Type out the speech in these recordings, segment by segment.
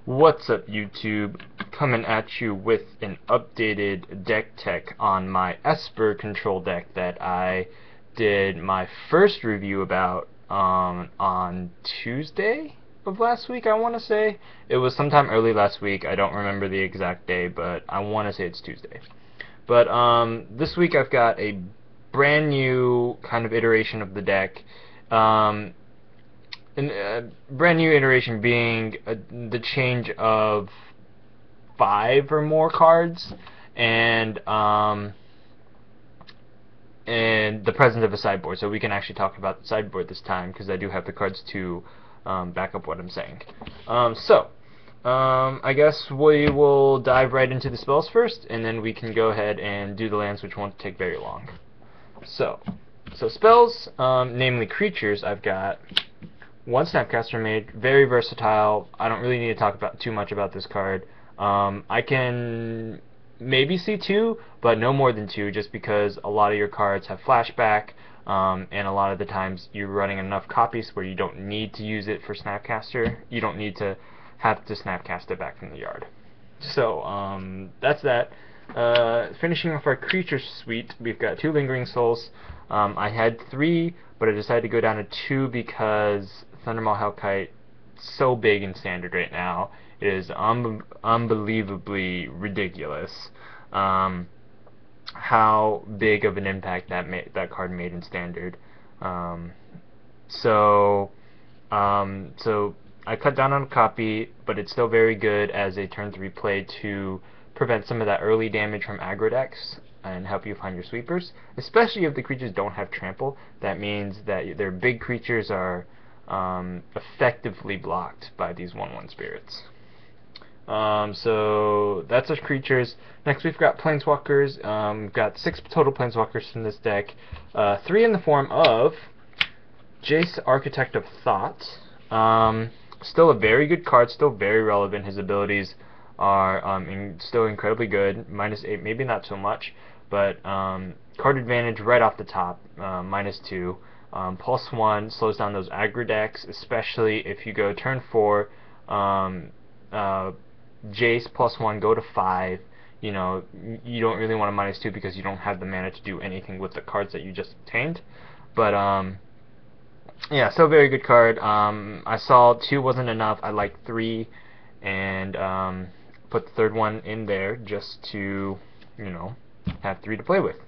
What's up, YouTube? Coming at you with an updated deck tech on my Esper control deck that I did my first review about on Tuesday of last week, I want to say. It was sometime early last week. I don't remember the exact day, but I want to say it's Tuesday. But this week I've got a brand new kind of iteration of the deck. Brand new iteration being the change of 5 or more cards and the presence of a sideboard. So we can actually talk about the sideboard this time because I do have the cards to back up what I'm saying. I guess we will dive right into the spells first, and then we can go ahead and do the lands, which won't take very long. So spells, namely creatures, I've got one Snapcaster Mage, very versatile. I don't really need to talk about too much about this card. I can maybe see 2, but no more than 2, just because a lot of your cards have flashback, and a lot of the times you're running enough copies where you don't need to use it for Snapcaster. You don't need to have to Snapcast it back from the yard. So that's that. Finishing off our creature suite, we've got 2 Lingering Souls. I had 3, but I decided to go down to 2 because Thundermaw Hellkite so big in standard right now. It is unbelievably ridiculous how big of an impact that card made in standard. So I cut down on a copy, but it's still very good as a turn 3 play to prevent some of that early damage from aggro decks and help you find your sweepers, especially if the creatures don't have trample. That means that their big creatures are effectively blocked by these 1/1 spirits. So that's our creatures. Next we've got planeswalkers. We've got 6 total planeswalkers in this deck. 3 in the form of Jace, Architect of Thought. Still a very good card, still very relevant. His abilities are still incredibly good. -8, maybe not so much, but card advantage right off the top, -2. +1 slows down those aggro decks, especially if you go turn 4, Jace +1, go to 5. You know, you don't really want a -2 because you don't have the mana to do anything with the cards that you just obtained. But yeah, still very good card. I saw 2 wasn't enough. I like 3, and put the third one in there just to, you know, have 3 to play with.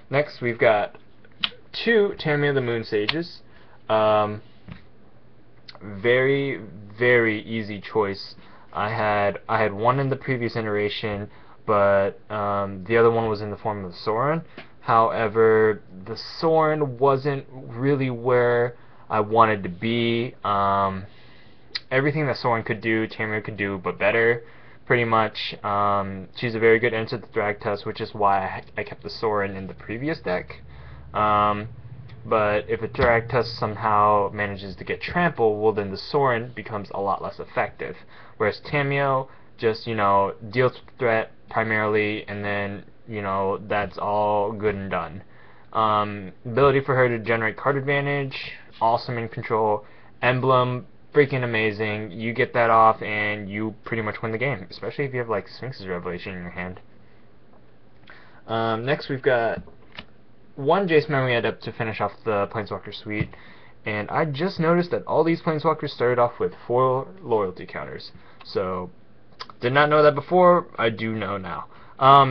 Next, we've got 2 Tamia the Moon Sages. Very, very easy choice. I had 1 in the previous iteration, but the other one was in the form of the Sorin. However, the Sorin wasn't really where I wanted to be. Everything that Sorin could do, Tamir could do, but better, pretty much. She's a very good answer to the Thragtusk, which is why I kept the Sorin in the previous deck. But if a Thragtusk somehow manages to get trample, well then the Sorin becomes a lot less effective. Whereas Tamio just, you know, deals with threat primarily, and then, you know, that's all good and done. Ability for her to generate card advantage, awesome in control. Emblem, freaking amazing. You get that off and you pretty much win the game, especially if you have like Sphinx's Revelation in your hand. Next we've got 1 Jace Memory Adept to finish off the Planeswalker suite, and I just noticed that all these Planeswalkers started off with 4 loyalty counters. So, did not know that before, I do know now.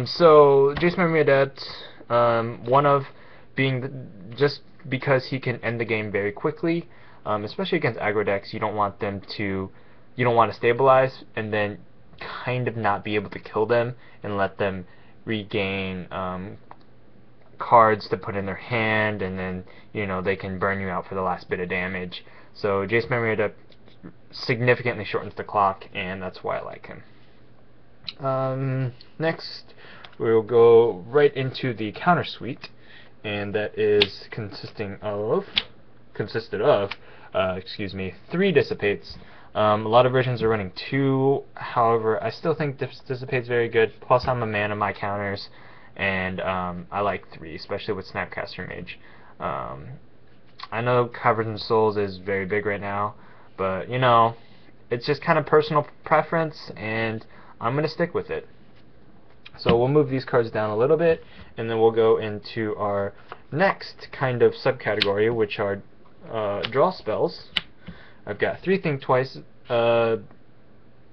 So, Jace Memory Adept, one of being just because he can end the game very quickly, especially against aggro decks. You don't want to stabilize and then kind of not be able to kill them and let them regain cards to put in their hand, and then, you know, they can burn you out for the last bit of damage. So Jace Memory Adept significantly shortens the clock, and that's why I like him. Next, we'll go right into the counter suite, and that is consisted of 3 Dissipates. A lot of versions are running 2, however, I still think Dissipate's very good, plus I'm a man of my counters, and I like 3, especially with Snapcaster Mage. I know Caverns and Souls is very big right now, but, you know, it's just kind of personal preference, and I'm going to stick with it. So we'll move these cards down a little bit, and then we'll go into our next kind of subcategory, which are draw spells. I've got 3 Think Twice,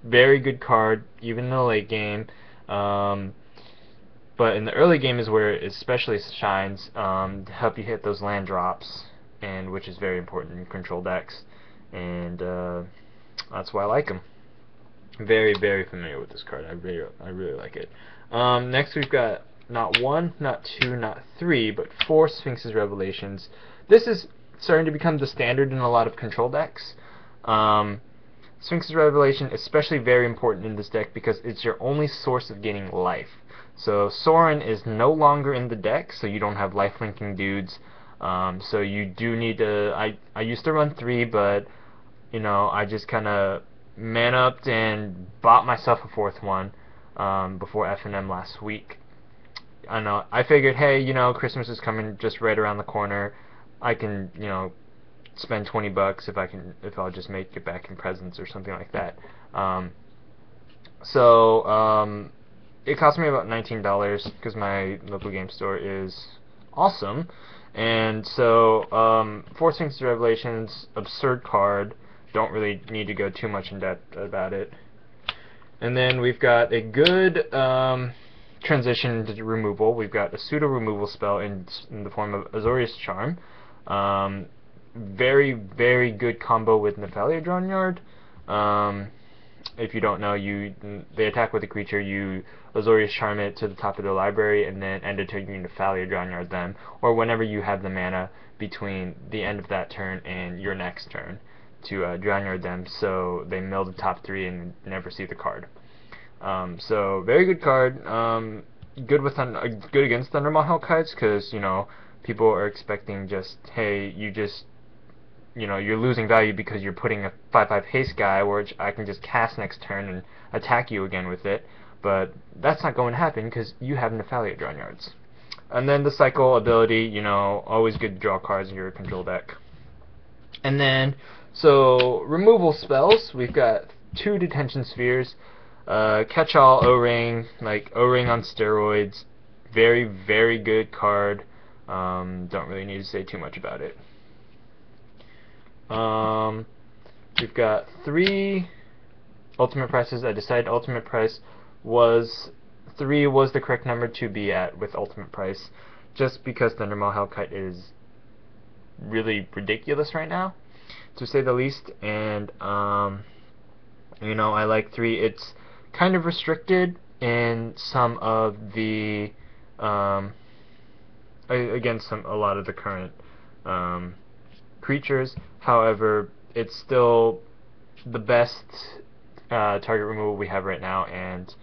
very good card, even in the late game. But in the early game is where it especially shines, to help you hit those land drops, and which is very important in control decks, and that's why I like them. Very, very familiar with this card. I really like it. Next we've got not 1, not 2, not 3, but 4 Sphinx's Revelations. This is starting to become the standard in a lot of control decks. Sphinx's Revelation especially very important in this deck because it's your only source of getting life. So Sorin is no longer in the deck, so you don't have life-linking dudes. So you do need to... I used to run 3, but you know, I just kind of man-upped and bought myself a 4th one before F&M last week. I figured, hey, you know, Christmas is coming just right around the corner. I can, you know, spend 20 bucks if I'll just make it back in presents or something like that. It cost me about $19 because my local game store is awesome. And so, 4 Sphinx's Revelations, absurd card. Don't really need to go too much in depth about it. And then we've got a good transition to removal. We've got a pseudo removal spell in the form of Azorius Charm. Very, very good combo with Nephalia Drownyard. If you don't know, they attack with a creature, you Azorius Charm it to the top of the library, and then end of turn you Nephalia Drownyard them, or whenever you have the mana between the end of that turn and your next turn to Drownyard them, so they mill the top 3 and never see the card. So very good card. Good against Thundermaw Hellkites, because you know people are expecting just, hey, you're losing value because you're putting a 5/5 haste guy, which I can just cast next turn and attack you again with it. But that's not going to happen because you have Nephalia Drownyards. And then the cycle ability, you know, always good to draw cards in your control deck. And then, so removal spells, we've got 2 Detention Spheres, Catch-All O-Ring, like O-Ring on steroids, very, very good card. Don't really need to say too much about it. We've got 3 ultimate prices. I decided ultimate price was 3 was the correct number to be at with ultimate price, just because Thundermaw Hellkite is really ridiculous right now, to say the least. And you know, I like 3. It's kind of restricted in some of the against a lot of the current creatures. However, it's still the best target removal we have right now, and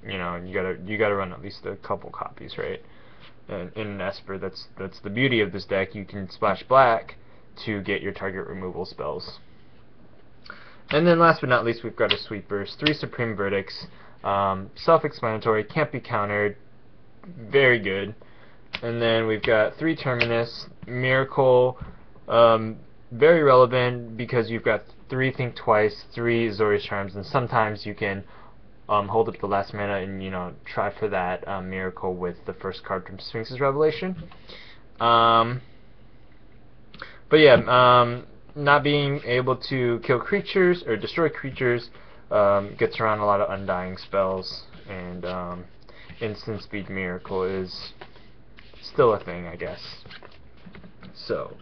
you know, you gotta run at least a couple copies, right? And in an Esper, that's the beauty of this deck. You can splash black to get your target removal spells. And then last but not least, we've got a Sweepers, 3 Supreme Verdicts, self-explanatory, can't be countered, very good. And then we've got 3 Terminus, Miracle, very relevant because you've got 3 Think Twice, 3 Azorius Charms, and sometimes you can hold up the last mana and, you know, try for that Miracle with the first card from Sphinx's Revelation. But yeah, not being able to kill creatures or destroy creatures gets around a lot of Undying spells, and Instant Speed Miracle is still a thing, I guess. So,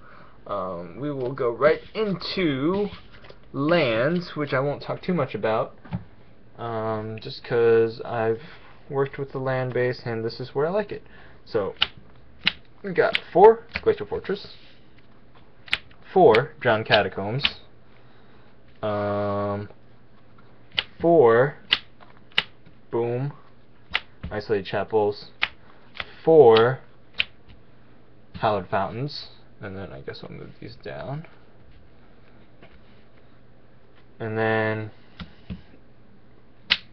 we will go right into lands, which I won't talk too much about, just because I've worked with the land base and this is where I like it. So, we got 4 Glacial Fortress, 4 Drowned Catacombs, 4 Boom Isolated Chapels, 4 Hallowed Fountains, and then I guess I'll move these down, and then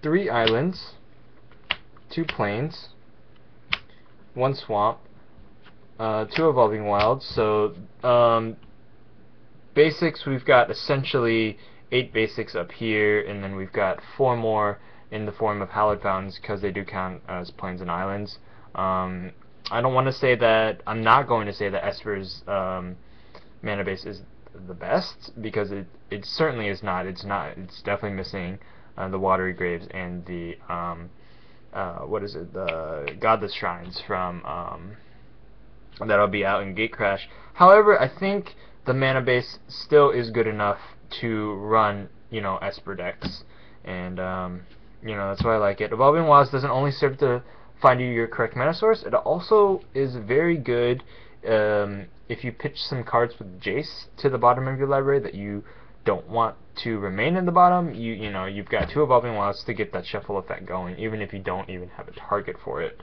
3 islands, 2 plains, 1 swamp, 2 Evolving Wilds. So basics, we've got essentially 8 basics up here, and then we've got 4 more in the form of hallowed fountains because they do count as plains and islands. I don't want to say that, I'm not going to say that Esper's mana base is the best, because it certainly is not. It's definitely missing the watery graves and the what is it, the godless shrines from that'll be out in Gatecrash. However, I think the mana base still is good enough to run, you know, Esper decks, and you know, that's why I like it. Evolving Wilds doesn't only serve to find you your correct mana source, it also is very good if you pitch some cards with Jace to the bottom of your library that you don't want to remain in the bottom. You know, you've got 2 Evolving Wilds to get that shuffle effect going, even if you don't even have a target for it.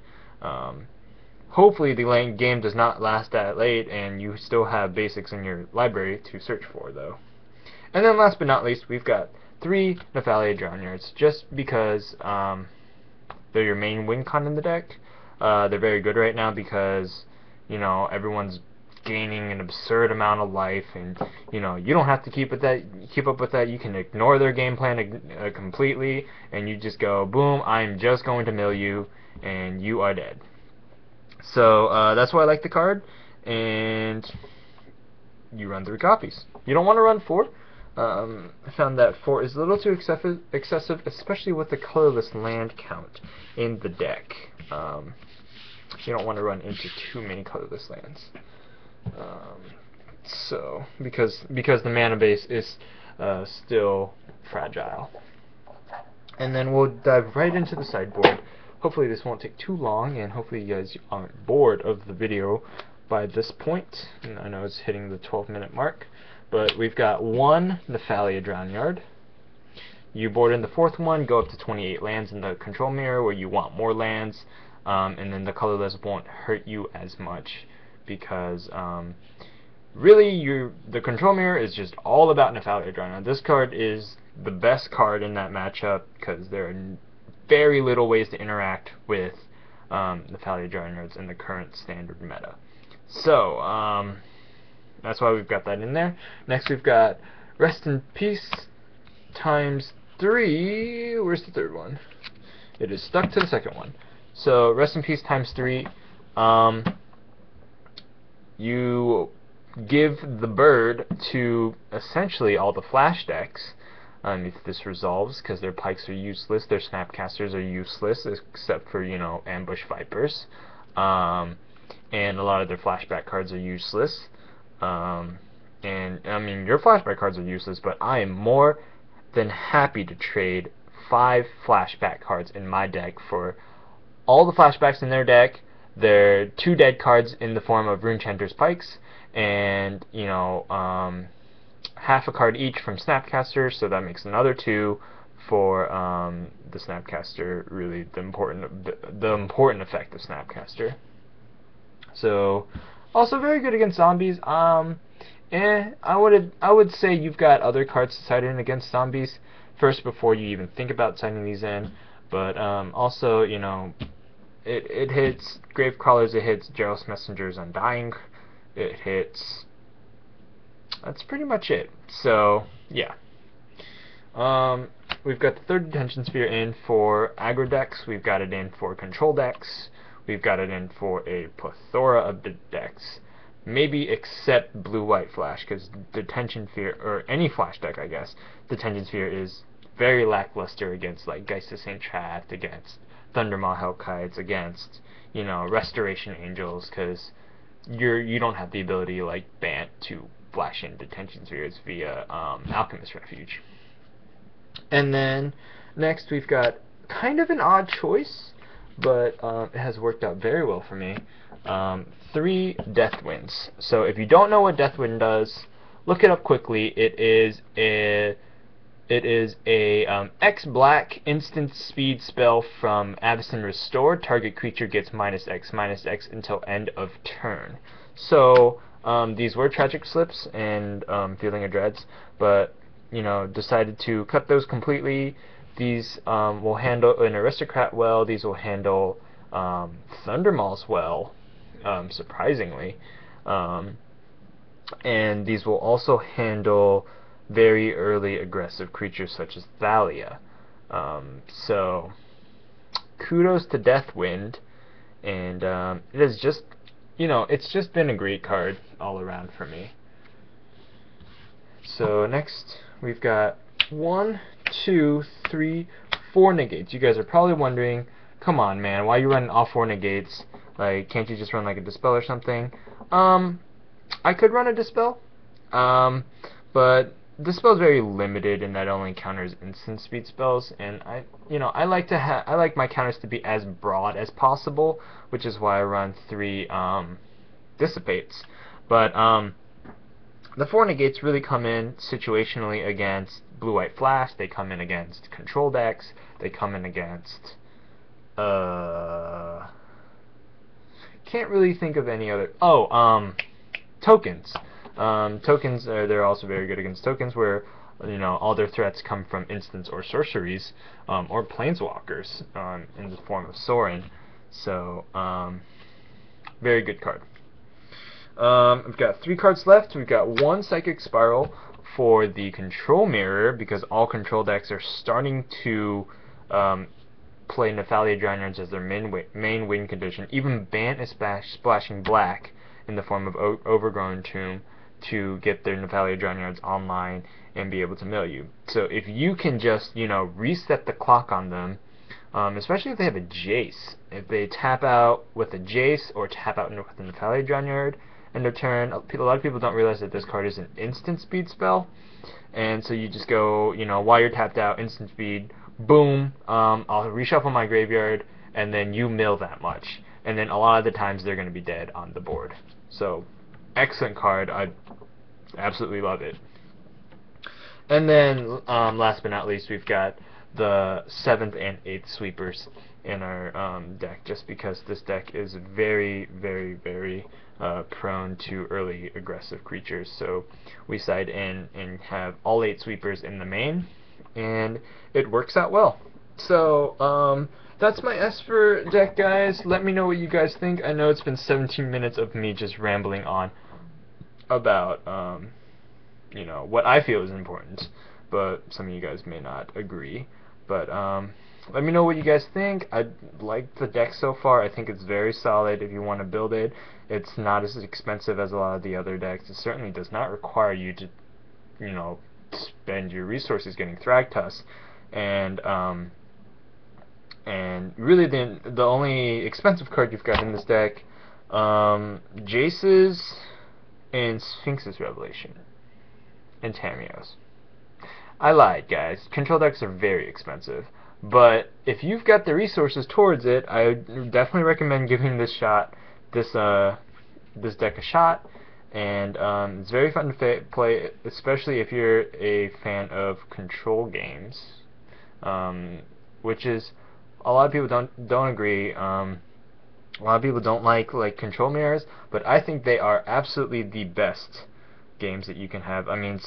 Hopefully the late game does not last that late, and you still have basics in your library to search for, though. And then last but not least, we've got 3 Nephalia Drownyards, just because they're your main win con in the deck. They're very good right now because, you know, everyone's gaining an absurd amount of life, and you know, you don't have to keep up with that. You can ignore their game plan completely, and you just go, boom, I'm just going to mill you, and you are dead. So that's why I like the card, and you run 3 copies. You don't want to run 4. I found that 4 is a little too excessive, especially with the colorless land count in the deck. You don't want to run into too many colorless lands. So because the mana base is still fragile. And then we'll dive right into the sideboard. Hopefully this won't take too long, and hopefully you guys aren't bored of the video by this point. And I know it's hitting the 12-minute mark, but we've got 1 Nephalia Drownyard. You board in the 4th one, go up to 28 lands in the control mirror where you want more lands, and then the colorless won't hurt you as much, because really the control mirror is just all about Nephalia Drownyard. This card is the best card in that matchup because there are very little ways to interact with Nephalia Drownyards in the current standard meta. So that's why we've got that in there. Next we've got Rest in Peace times 3. Where's the 3rd one? It is stuck to the 2nd one. So Rest in Peace times 3. You give the bird to essentially all the flash decks if this resolves, because their pikes are useless, their snapcasters are useless, except for, you know, ambush vipers, and a lot of their flashback cards are useless. And I mean, your flashback cards are useless, but I am more than happy to trade 5 flashback cards in my deck for all the flashbacks in their deck, their 2 dead cards in the form of Runechanter's Pikes, and, you know, half a card each from Snapcaster, so that makes another 2 for the Snapcaster, really the important effect of Snapcaster. So, also very good against zombies. I would say you've got other cards to side in against zombies first before you even think about siding these in. But also, you know, it hits Gravecrawlers, it hits Gerald's Messenger's Undying, it hits. That's pretty much it. So yeah. We've got the 3rd Detention Sphere in for aggro decks. We've got it in for control decks. We've got it in for a plethora of decks. Maybe except Blue-White Flash, because Detention Sphere, or any Flash deck, I guess, Detention Sphere is very lackluster against, like, Geist of St. Tract, against Thundermaw Hellkites, against, you know, Restoration Angels, because you don't have the ability, like Bant, to flash in Detention Spheres via Alchemist Refuge. And then next we've got kind of an odd choice, but it has worked out very well for me. 3 Deathwinds. So if you don't know what Deathwind does, look it up quickly. It is a X-Black instant speed spell from Avacyn Restore. Target creature gets -X until end of turn. So these were Tragic Slips and Feeling of Dreads, but you know, decided to cut those completely. These will handle an Aristocrat well. These will handle Thundermaws well, surprisingly, and these will also handle very early aggressive creatures such as Thalia. So kudos to Deathwind, and it has just, it's just been a great card all around for me. So next we've got 1, 2, 3, 4 negates. You guys are probably wondering, come on man, why are you running all 4 negates? Like, can't you just run like a Dispel or something? I could run a Dispel, but Dispel is very limited and that only counters instant speed spells, and I like my counters to be as broad as possible, which is why I run 3 Dissipates. But the 4 negates really come in situationally against Blue-White Flash. They come in against control decks. They come in against can't really think of any other. Tokens. Tokens, they're also very good against tokens, where all their threats come from instants or sorceries, or planeswalkers, in the form of Sorin. So very good card. We've got 3 cards left. We've got 1 Psychic Spiral for the Control Mirror, because all control decks are starting to play Nephalia Dryards as their main win condition. Even Bant is splashing black in the form of Overgrown Tomb to get their Nephalia Dryards online and be able to mill you. So if you can just, reset the clock on them, especially if they have a Jace. If they tap out with a Jace or tap out with a Nephalia Dryard end of turn, a lot of people don't realize that this card is an instant speed spell, and so you just go, while you're tapped out, instant speed, boom, I'll reshuffle my graveyard, and then you mill that much. And then a lot of the times they're going to be dead on the board. So, excellent card. I absolutely love it. And then, last but not least, we've got the 7th and 8th sweepers in our deck, just because this deck is very, very, very prone to early aggressive creatures. So we side in and have all 8 sweepers in the main, and it works out well. So that's my Esper deck, guys. Let me know what you guys think. I know it's been 17 minutes of me just rambling on about what I feel is important, but some of you guys may not agree. But let me know what you guys think. I like the deck so far. I think it's very solid if you want to build it. It's not as expensive as a lot of the other decks. It certainly does not require you to, spend your resources getting Thragtusk. And really the only expensive card you've got in this deck, Jace's and Sphinx's Revelation and Tamiyo's. I lied, guys. Control decks are very expensive, but if you've got the resources towards it, I would definitely recommend giving this deck a shot. And it's very fun to play, especially if you're a fan of control games, which is a lot of people don't agree. A lot of people don't like control mirrors, but I think they are absolutely the best games that you can have. I mean,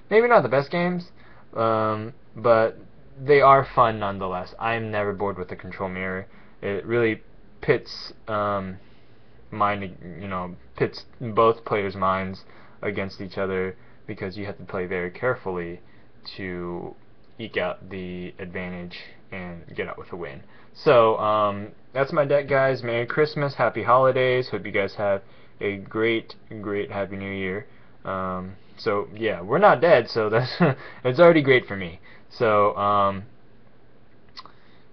maybe not the best games, but they are fun nonetheless. I am never bored with the control mirror. It really pits pits both players' minds against each other, because you have to play very carefully to eke out the advantage and get out with a win. So that's my deck, guys. Merry Christmas, Happy Holidays. Hope you guys have a great Happy New Year. So yeah, we're not dead, so that's it's already great for me. So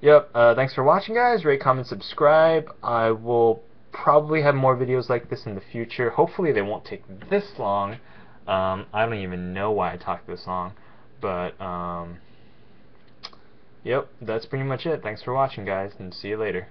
yep, thanks for watching, guys. Rate, comment, subscribe. I will probably have more videos like this in the future. Hopefully they won't take this long. I don't even know why I talked this long, but yep, that's pretty much it. Thanks for watching, guys, and see you later.